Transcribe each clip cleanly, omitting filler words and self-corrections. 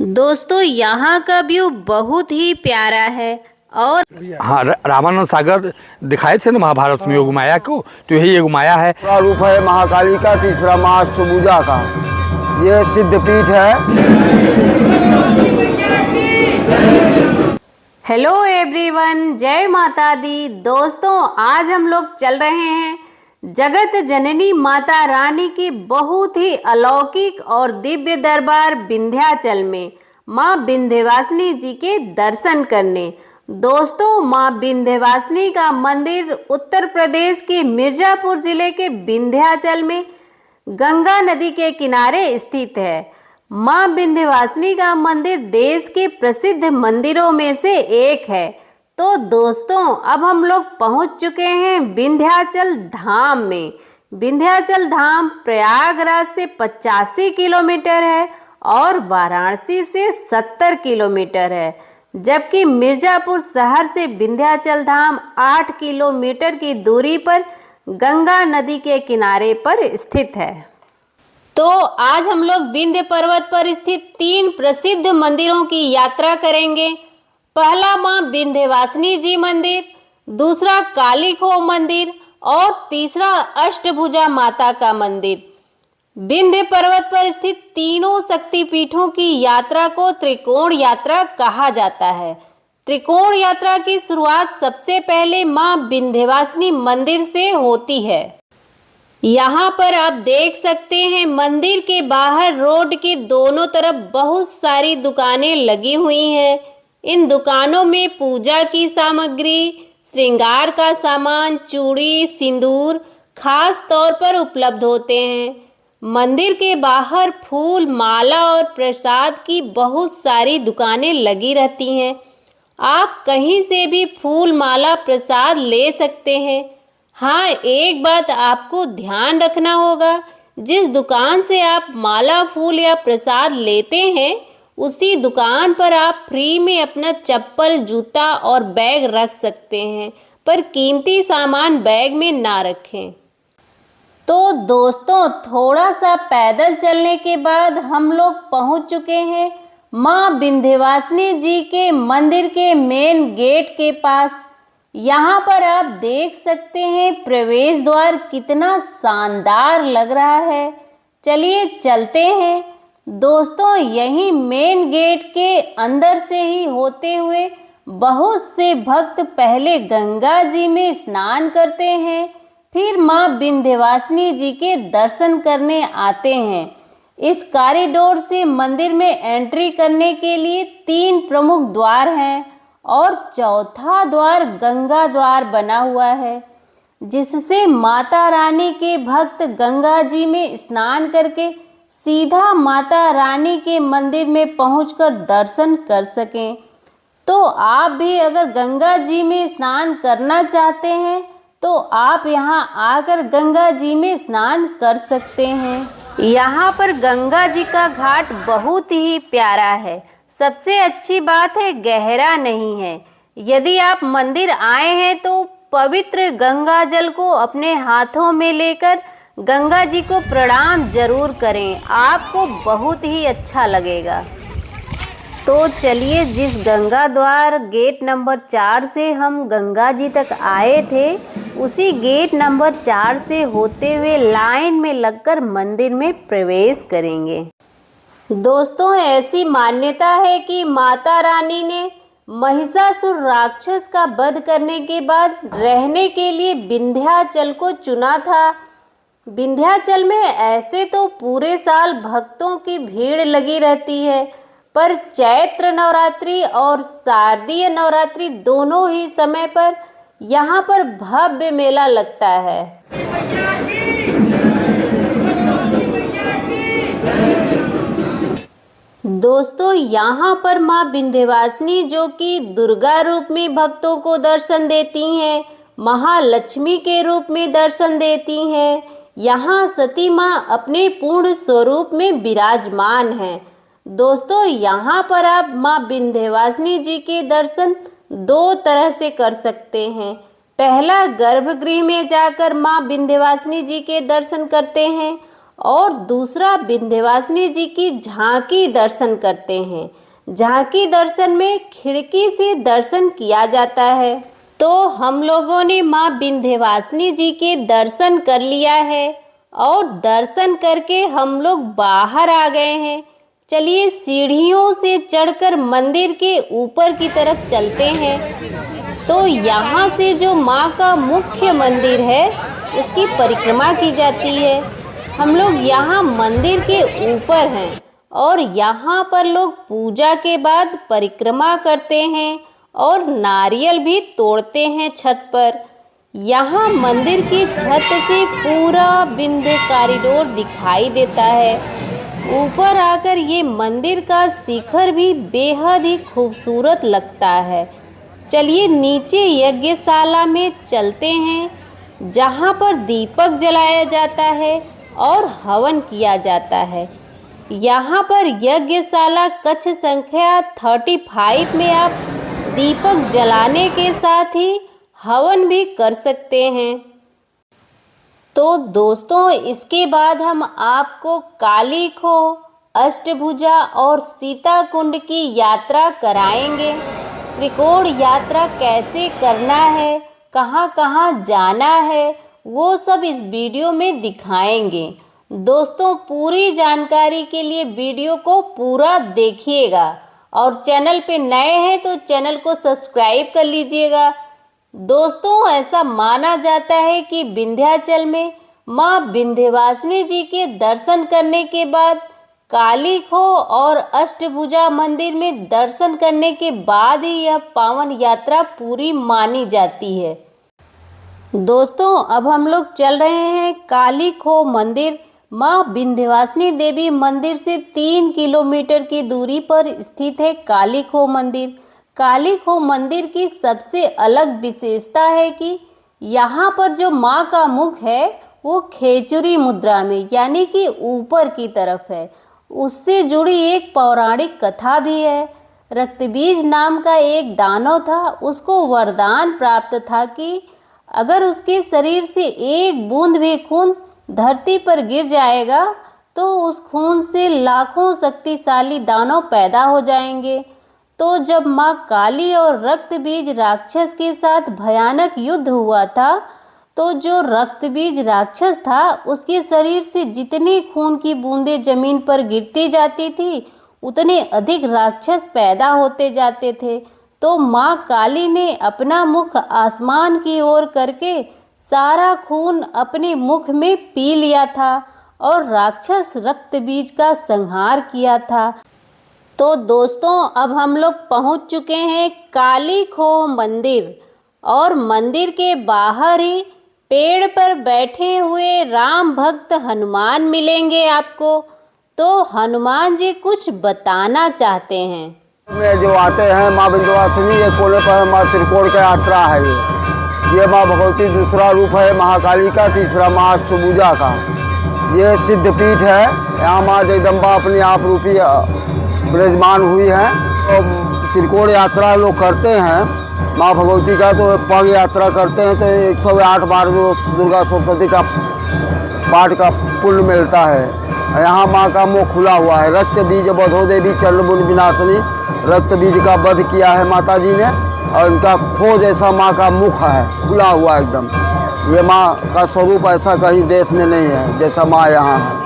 दोस्तों यहाँ का व्यू बहुत ही प्यारा है और हाँ, रामानंद सागर दिखाए थे ना महाभारत में योग माया को, तो यही योग माया है। पूरा रूप है महाकाली का, तीसरा माह अष्टभुजा का ये सिद्धपीठ है। हेलो एवरीवन, जय माता दी। दोस्तों आज हम लोग चल रहे हैं जगत जननी माता रानी की बहुत ही अलौकिक और दिव्य दरबार विंध्याचल में माँ विंध्यवासिनी जी के दर्शन करने। दोस्तों माँ विंध्यवासिनी का मंदिर उत्तर प्रदेश के मिर्जापुर जिले के विंध्याचल में गंगा नदी के किनारे स्थित है। माँ विंध्यवासिनी का मंदिर देश के प्रसिद्ध मंदिरों में से एक है। तो दोस्तों अब हम लोग पहुंच चुके हैं विंध्याचल धाम में। विंध्याचल धाम प्रयागराज से 85 किलोमीटर है और वाराणसी से 70 किलोमीटर है, जबकि मिर्जापुर शहर से विंध्याचल धाम 8 किलोमीटर की दूरी पर गंगा नदी के किनारे पर स्थित है। तो आज हम लोग विंध्य पर्वत पर स्थित 3 प्रसिद्ध मंदिरों की यात्रा करेंगे। पहला माँ विंध्यवासिनी जी मंदिर, दूसरा काली खोह मंदिर और तीसरा अष्टभुजा माता का मंदिर। विंध्य पर्वत पर स्थित तीनों शक्तिपीठों की यात्रा को त्रिकोण यात्रा कहा जाता है। त्रिकोण यात्रा की शुरुआत सबसे पहले माँ विंध्यवासिनी मंदिर से होती है। यहाँ पर आप देख सकते हैं मंदिर के बाहर रोड के दोनों तरफ बहुत सारी दुकानें लगी हुई हैं। इन दुकानों में पूजा की सामग्री, श्रृंगार का सामान, चूड़ी, सिंदूर खास तौर पर उपलब्ध होते हैं। मंदिर के बाहर फूल, माला और प्रसाद की बहुत सारी दुकानें लगी रहती हैं। आप कहीं से भी फूल, माला, प्रसाद ले सकते हैं। हाँ, एक बात आपको ध्यान रखना होगा, जिस दुकान से आप माला, फूल या प्रसाद लेते हैं उसी दुकान पर आप फ्री में अपना चप्पल, जूता और बैग रख सकते हैं, पर कीमती सामान बैग में ना रखें। तो दोस्तों थोड़ा सा पैदल चलने के बाद हम लोग पहुंच चुके हैं माँ विंध्यवासिनी जी के मंदिर के मेन गेट के पास। यहाँ पर आप देख सकते हैं प्रवेश द्वार कितना शानदार लग रहा है। चलिए चलते हैं। दोस्तों यही मेन गेट के अंदर से ही होते हुए बहुत से भक्त पहले गंगा जी में स्नान करते हैं, फिर माँ विंध्यवासिनी जी के दर्शन करने आते हैं। इस कॉरिडोर से मंदिर में एंट्री करने के लिए 3 प्रमुख द्वार हैं और चौथा द्वार गंगा द्वार बना हुआ है, जिससे माता रानी के भक्त गंगा जी में स्नान करके सीधा माता रानी के मंदिर में पहुंचकर दर्शन कर सकें। तो आप भी अगर गंगा जी में स्नान करना चाहते हैं तो आप यहां आकर गंगा जी में स्नान कर सकते हैं। यहां पर गंगा जी का घाट बहुत ही प्यारा है। सबसे अच्छी बात है गहरा नहीं है। यदि आप मंदिर आए हैं तो पवित्र गंगा जल को अपने हाथों में लेकर गंगा जी को प्रणाम जरूर करें, आपको बहुत ही अच्छा लगेगा। तो चलिए, जिस गंगा द्वार गेट नंबर 4 से हम गंगा जी तक आए थे, उसी गेट नंबर 4 से होते हुए लाइन में लगकर मंदिर में प्रवेश करेंगे। दोस्तों ऐसी मान्यता है कि माता रानी ने महिषासुर राक्षस का वध करने के बाद रहने के लिए विंध्याचल को चुना था। विंध्याचल में ऐसे तो पूरे साल भक्तों की भीड़ लगी रहती है, पर चैत्र नवरात्रि और शारदीय नवरात्रि दोनों ही समय पर यहाँ पर भव्य मेला लगता है। दोस्तों यहाँ पर माँ विंध्यवासिनी जो कि दुर्गा रूप में भक्तों को दर्शन देती हैं, महालक्ष्मी के रूप में दर्शन देती हैं, यहाँ सती माँ अपने पूर्ण स्वरूप में विराजमान हैं। दोस्तों यहाँ पर आप माँ विंध्यवासिनी जी के दर्शन 2 तरह से कर सकते हैं। पहला, गर्भगृह में जाकर माँ विंध्यवासिनी जी के दर्शन करते हैं और दूसरा विंध्यवासिनी जी की झांकी दर्शन करते हैं। झांकी दर्शन में खिड़की से दर्शन किया जाता है। तो हम लोगों ने माँ विंध्यवासिनी जी के दर्शन कर लिया है और दर्शन करके हम लोग बाहर आ गए हैं। चलिए सीढ़ियों से चढ़कर मंदिर के ऊपर की तरफ चलते हैं। तो यहाँ से जो माँ का मुख्य मंदिर है उसकी परिक्रमा की जाती है। हम लोग यहाँ मंदिर के ऊपर हैं और यहाँ पर लोग पूजा के बाद परिक्रमा करते हैं और नारियल भी तोड़ते हैं छत पर। यहाँ मंदिर की छत से पूरा विंध्य कॉरिडोर दिखाई देता है। ऊपर आकर ये मंदिर का शिखर भी बेहद ही खूबसूरत लगता है। चलिए नीचे यज्ञशाला में चलते हैं जहाँ पर दीपक जलाया जाता है और हवन किया जाता है। यहाँ पर यज्ञशाला कक्ष संख्या 35 में आप दीपक जलाने के साथ ही हवन भी कर सकते हैं। तो दोस्तों इसके बाद हम आपको काली खो, अष्टभुजा और सीता कुंड की यात्रा कराएंगे। त्रिकोण यात्रा कैसे करना है, कहाँ कहाँ जाना है, वो सब इस वीडियो में दिखाएंगे। दोस्तों पूरी जानकारी के लिए वीडियो को पूरा देखिएगा और चैनल पे नए हैं तो चैनल को सब्सक्राइब कर लीजिएगा। दोस्तों ऐसा माना जाता है कि विंध्याचल में माँ विंध्यवासिनी जी के दर्शन करने के बाद काली खो और अष्टभुजा मंदिर में दर्शन करने के बाद ही यह पावन यात्रा पूरी मानी जाती है। दोस्तों अब हम लोग चल रहे हैं काली खो मंदिर। माँ विंध्यवासिनी देवी मंदिर से 3 किलोमीटर की दूरी पर स्थित है काली खो मंदिर। काली खो मंदिर की सबसे अलग विशेषता है कि यहाँ पर जो माँ का मुख है वो खेचुरी मुद्रा में यानी कि ऊपर की तरफ है। उससे जुड़ी एक पौराणिक कथा भी है। रक्तबीज नाम का एक दानव था, उसको वरदान प्राप्त था कि अगर उसके शरीर से एक बूंद भी खून धरती पर गिर जाएगा तो उस खून से लाखों शक्तिशाली दानव पैदा हो जाएंगे। तो जब माँ काली और रक्तबीज राक्षस के साथ भयानक युद्ध हुआ था तो जो रक्तबीज राक्षस था उसके शरीर से जितनी खून की बूंदें जमीन पर गिरती जाती थी उतने अधिक राक्षस पैदा होते जाते थे। तो माँ काली ने अपना मुख आसमान की ओर करके सारा खून अपने मुख में पी लिया था और राक्षस रक्तबीज का संहार किया था। तो दोस्तों अब हम लोग पहुंच चुके हैं काली खो मंदिर और मंदिर के बाहर ही पेड़ पर बैठे हुए राम भक्त हनुमान मिलेंगे आपको। तो हनुमान जी कुछ बताना चाहते हैं। में जो आते हैं माँ विंध्यवासिनी ये कोने पर माँ त्रिकोण का यात्रा है। ये माँ भगवती दूसरा रूप है महाकाली का, तीसरा माँ अष्टभुजा का। ये सिद्धपीठ है। यहाँ माँ जगदम्बा अपने आप रूपी विराजमान हुई है। तो त्रिकोण यात्रा लोग करते हैं माँ भगवती का, तो पग यात्रा करते हैं तो 108 बार जो दुर्गा सप्तशती का पाठ का पुण्य मिलता है। यहाँ माँ का मुख खुला हुआ है। रक्त बीज बधो देवी चंडमुंड विनाशिनी, रक्त बीज का वध किया है माता जी ने और इनका खो जैसा माँ का मुख है, खुला हुआ एकदम। ये माँ का स्वरूप ऐसा कहीं देश में नहीं है जैसा माँ यहाँ है।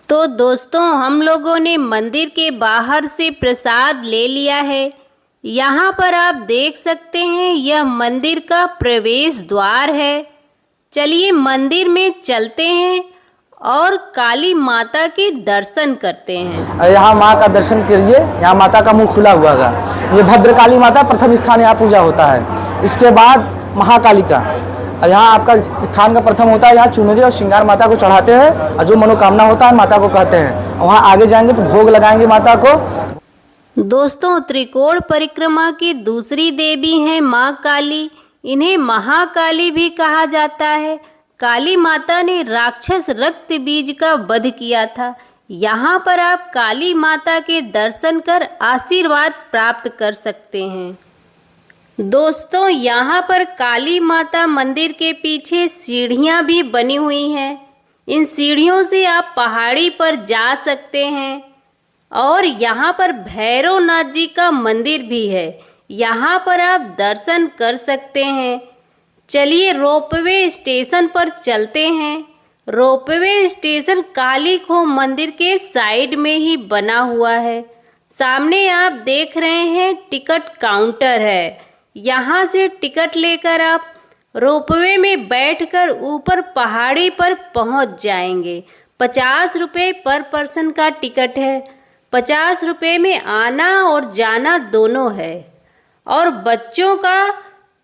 तो दोस्तों हम लोगों ने मंदिर के बाहर से प्रसाद ले लिया है। यहाँ पर आप देख सकते हैं यह मंदिर का प्रवेश द्वार है। चलिए मंदिर में चलते हैं और काली माता के दर्शन करते हैं। यहाँ माँ का दर्शन करिए। यहाँ माता का मुंह खुला हुआ है। ये भद्रकाली माता प्रथम स्थान यहाँ पूजा होता है। इसके बाद महाकाली का यहाँ आपका स्थान का प्रथम होता है। यहाँ चुनरी और श्रृंगार माता को चढ़ाते हैं और जो मनोकामना होता है माता को कहते हैं। वहाँ आगे जाएंगे तो भोग लगाएंगे माता को। दोस्तों त्रिकोण परिक्रमा की दूसरी देवी हैं माँ काली। इन्हें महाकाली भी कहा जाता है। काली माता ने राक्षस रक्त बीज का वध किया था। यहाँ पर आप काली माता के दर्शन कर आशीर्वाद प्राप्त कर सकते हैं। दोस्तों यहाँ पर काली माता मंदिर के पीछे सीढ़ियाँ भी बनी हुई हैं। इन सीढ़ियों से आप पहाड़ी पर जा सकते हैं और यहाँ पर भैरवनाथ जी का मंदिर भी है, यहाँ पर आप दर्शन कर सकते हैं। चलिए रोपवे स्टेशन पर चलते हैं। रोपवे स्टेशन काली खोह मंदिर के साइड में ही बना हुआ है। सामने आप देख रहे हैं टिकट काउंटर है, यहाँ से टिकट लेकर आप रोपवे में बैठकर ऊपर पहाड़ी पर पहुंच जाएंगे। 50 रुपये पर पर्सन का टिकट है। 50 रुपये में आना और जाना दोनों है और बच्चों का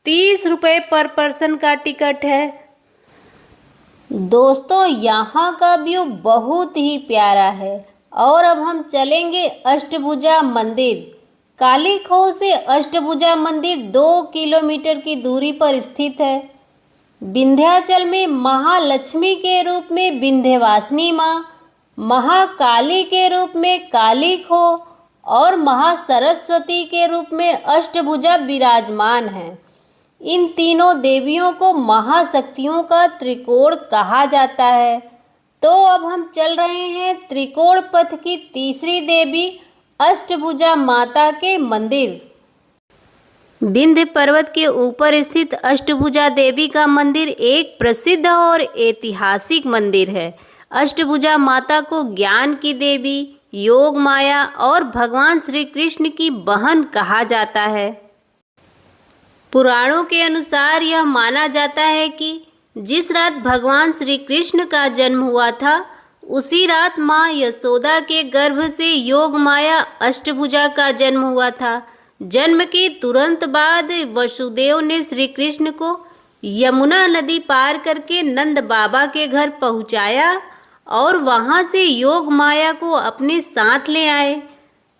30 रुपये पर पर्सन का टिकट है। दोस्तों यहाँ का व्यू बहुत ही प्यारा है और अब हम चलेंगे अष्टभुजा मंदिर। काली खोह से अष्टभुजा मंदिर 2 किलोमीटर की दूरी पर स्थित है। विंध्याचल में महालक्ष्मी के रूप में विंध्यवासिनी माँ, महाकाली के रूप में काली खोह और महासरस्वती के रूप में अष्टभुजा विराजमान हैं। इन तीनों देवियों को महाशक्तियों का त्रिकोण कहा जाता है। तो अब हम चल रहे हैं त्रिकोण पथ की तीसरी देवी अष्टभुजा माता के मंदिर। विंध्य पर्वत के ऊपर स्थित अष्टभुजा देवी का मंदिर एक प्रसिद्ध और ऐतिहासिक मंदिर है। अष्टभुजा माता को ज्ञान की देवी, योग माया और भगवान श्री कृष्ण की बहन कहा जाता है। पुराणों के अनुसार यह माना जाता है कि जिस रात भगवान श्री कृष्ण का जन्म हुआ था, उसी रात माँ यशोदा के गर्भ से योग माया अष्टभुजा का जन्म हुआ था। जन्म के तुरंत बाद वसुदेव ने श्री कृष्ण को यमुना नदी पार करके नंद बाबा के घर पहुँचाया और वहाँ से योग माया को अपने साथ ले आए।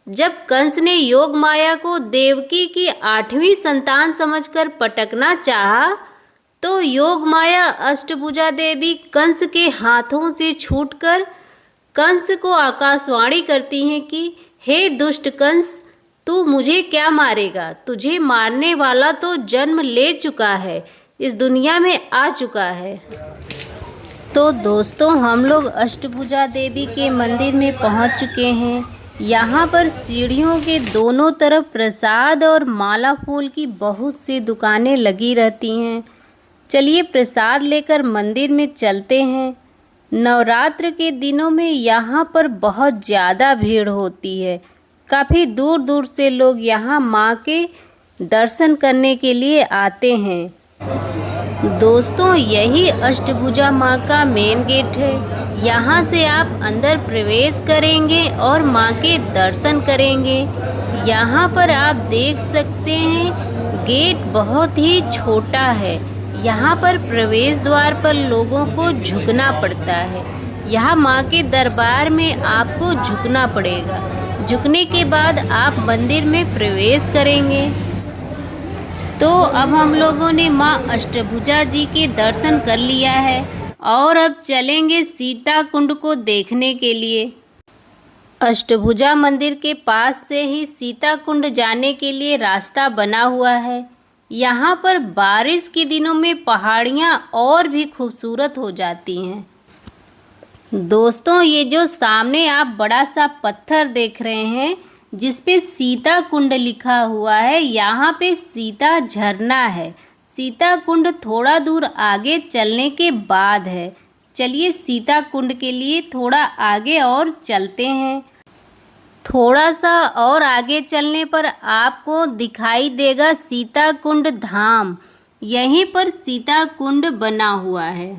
जब कंस ने योग माया को देवकी की 8वीं संतान समझकर पटकना चाहा, तो योग माया अष्टभुजा देवी कंस के हाथों से छूटकर कंस को आकाशवाणी करती हैं कि हे दुष्ट कंस, तू मुझे क्या मारेगा? तुझे मारने वाला तो जन्म ले चुका है, इस दुनिया में आ चुका है। तो दोस्तों हम लोग अष्टभुजा देवी के मंदिर में पहुंच चुके हैं। यहाँ पर सीढ़ियों के दोनों तरफ प्रसाद और माला फूल की बहुत सी दुकानें लगी रहती हैं। चलिए प्रसाद लेकर मंदिर में चलते हैं। नवरात्र के दिनों में यहाँ पर बहुत ज़्यादा भीड़ होती है। काफ़ी दूर दूर से लोग यहाँ माँ के दर्शन करने के लिए आते हैं। दोस्तों यही अष्टभुजा माँ का मेन गेट है। यहाँ से आप अंदर प्रवेश करेंगे और माँ के दर्शन करेंगे। यहाँ पर आप देख सकते हैं गेट बहुत ही छोटा है। यहाँ पर प्रवेश द्वार पर लोगों को झुकना पड़ता है। यहाँ माँ के दरबार में आपको झुकना पड़ेगा। झुकने के बाद आप मंदिर में प्रवेश करेंगे। तो अब हम लोगों ने माँ अष्टभुजा जी के दर्शन कर लिया है और अब चलेंगे सीता कुंड को देखने के लिए। अष्टभुजा मंदिर के पास से ही सीता कुंड जाने के लिए रास्ता बना हुआ है। यहाँ पर बारिश के दिनों में पहाड़ियाँ और भी खूबसूरत हो जाती हैं। दोस्तों ये जो सामने आप बड़ा सा पत्थर देख रहे हैं जिस पे सीता कुंड लिखा हुआ है, यहाँ पे सीता झरना है। सीता कुंड थोड़ा दूर आगे चलने के बाद है। चलिए सीता कुंड के लिए थोड़ा आगे और चलते हैं। थोड़ा सा और आगे चलने पर आपको दिखाई देगा सीता कुंड धाम। यहीं पर सीता कुंड बना हुआ है।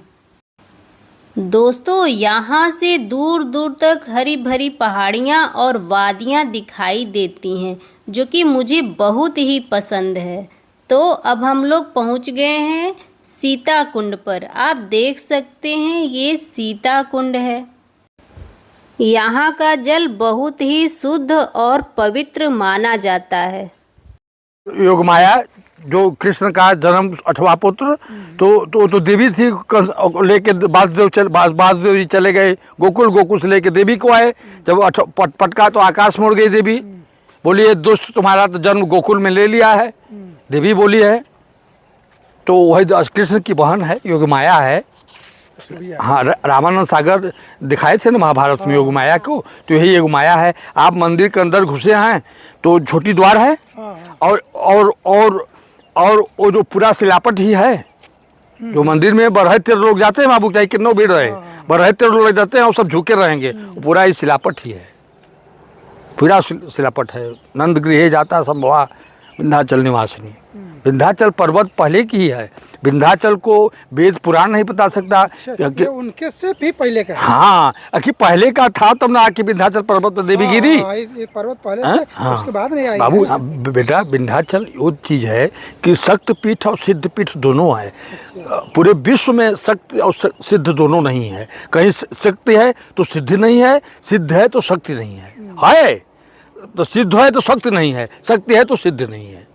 दोस्तों यहाँ से दूर दूर तक हरी भरी पहाड़ियाँ और वादियाँ दिखाई देती हैं, जो कि मुझे बहुत ही पसंद है। तो अब हम लोग पहुँच गए हैं सीता कुंड पर। आप देख सकते हैं ये सीता कुंड है। यहाँ का जल बहुत ही शुद्ध और पवित्र माना जाता है। योग माया जो कृष्ण का जन्म 8वां पुत्र तो देवी थी। लेके वासुदेव जी चले गए गोकुल से लेके देवी को आए। जब पटका तो आकाश मोड़ गई देवी। बोली दुष्ट तुम्हारा तो जन्म गोकुल में ले लिया है, देवी बोली है। तो वही कृष्ण की बहन है, योग माया है। हाँ, रामानंद सागर दिखाए थे ना महाभारत में योग माया को, तो यही योग माया है। आप मंदिर के अंदर घुसे हैं तो छोटी द्वार है, और वो जो पूरा सिलापट ही है, जो मंदिर में 72 लोग जाते हैं, बाबू चाहे कितनों भीड़ रहे, 72 लोग जाते हैं और सब झुके रहेंगे, पूरा ही सिलापट ही है, पूरा सिलापट है। नंद गृह जाता संभवा विंध्याचल निवासिनी। विंध्याचल पर्वत पहले की ही है, विंध्याचल को वेद पुराण नहीं बता सकता ये उनके से भी पहले का है। हाँ, अखी पहले का था तब ना आके विंध्याचल पर्वत पर देवी गिरी। ये पर्वत पहले थे, उसके बाद नहीं आई बाबू बेटा, विंध्याचल वो चीज है कि शक्त पीठ और सिद्ध पीठ दोनों है। पूरे विश्व में शक्ति और सिद्ध दोनों नहीं है। कहीं शक्ति है तो सिद्धि नहीं है, सिद्ध है तो शक्ति नहीं है, है तो सिद्ध है तो शक्ति नहीं है, शक्ति है तो सिद्ध नहीं है।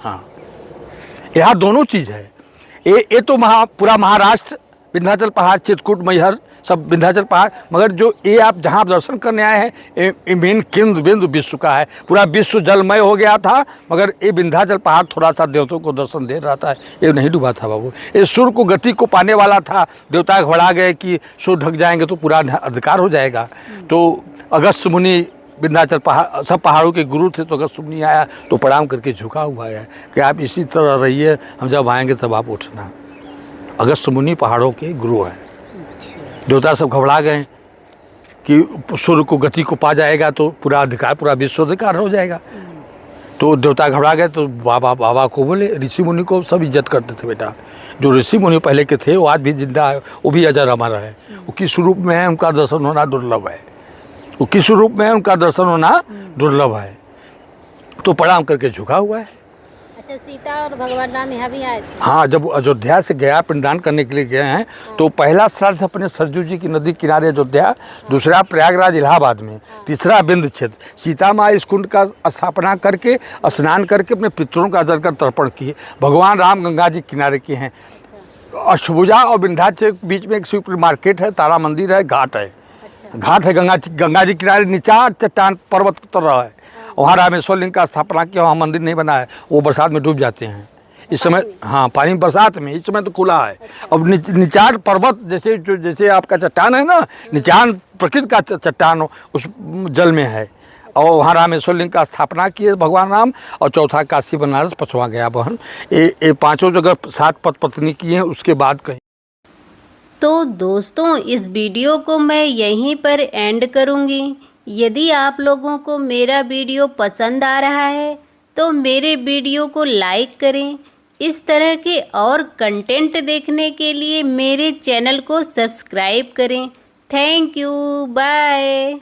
हाँ, यहाँ दोनों चीज है। ये तो पूरा महाराष्ट्र, विंध्याचल पहाड़, चित्रकूट, मैहर, सब विंध्याचल पहाड़, मगर जो ये आप जहाँ दर्शन करने आए हैं, ये मेन केंद्र बिंदु विश्व का है। पूरा विश्व जलमय हो गया था, मगर ये विंध्याचल पहाड़ थोड़ा सा देवताओं को दर्शन दे रहा था, ये नहीं डूबा था बाबू। ये सूर्य को गति को पाने वाला था, देवता घबरा गए कि सूर्य ढक जाएंगे तो पूरा अंधकार हो जाएगा। तो अगस्त मुनि विंध्याचल पहाड़, सब पहाड़ों के गुरु थे, तो अगस्त मुनि आया तो प्रणाम करके झुका हुआ है कि आप इसी तरह रहिए, हम जब आएंगे तब आप उठना। अगस्त मुनि पहाड़ों के गुरु हैं। देवता सब घबरा गए कि सूर्य को गति को पा जाएगा तो पूरा अधिकार, पूरा विश्व अधिकार हो जाएगा। तो देवता घबरा गए, तो बाबा को बोले, ऋषि मुनि को सब इज्जत करते थे बेटा। जो ऋषि मुनि पहले के थे वो आज भी जिंदा है, वो भी अजर अमर है। वो किस रूप में है उनका दर्शन होना दुर्लभ है, वो किस रूप में उनका दर्शन होना दुर्लभ है। तो प्रणाम करके झुका हुआ है। अच्छा, सीता और भगवान राम यहाँ भी आए थे? हाँ, जब अयोध्या से गया पिंडदान करने के लिए गए हैं, तो पहला श्राद्ध अपने सरजू जी की नदी किनारे अयोध्या, दूसरा प्रयागराज इलाहाबाद में, तीसरा बिंद क्षेत्र। सीता माँ इस कुंड का स्थापना करके स्नान करके अपने पितरों का जल कर तर्पण किए। भगवान राम गंगा जी किनारे के हैं। अष्टभुजा और विंध्याचल के बीच में एक सुपर मार्केट है, तारा मंदिर है, घाट है, घाट है गंगा जी किनारे, नीचा चट्टान पर्वत की तरह है। वहाँ रामेश्वर लिंग का स्थापना किया, वहाँ मंदिर नहीं बना है, वो बरसात में डूब जाते हैं इस समय। हाँ, पानी बरसात में, इस समय तो खुला है। अब निचान पर्वत जैसे आपका चट्टान है ना, निचान प्रकृति का चट्टान उस जल में है। और वहाँ रामेश्वर लिंग का स्थापना किए भगवान राम। और चौथा काशी बनारस, पांचवा गया बहन। ये पांचों जगह 7 पत्नी की हैं, उसके बाद कहीं। तो दोस्तों, इस वीडियो को मैं यहीं पर एंड करूंगी। यदि आप लोगों को मेरा वीडियो पसंद आ रहा है तो मेरे वीडियो को लाइक करें। इस तरह के और कंटेंट देखने के लिए मेरे चैनल को सब्सक्राइब करें। Thank you, bye.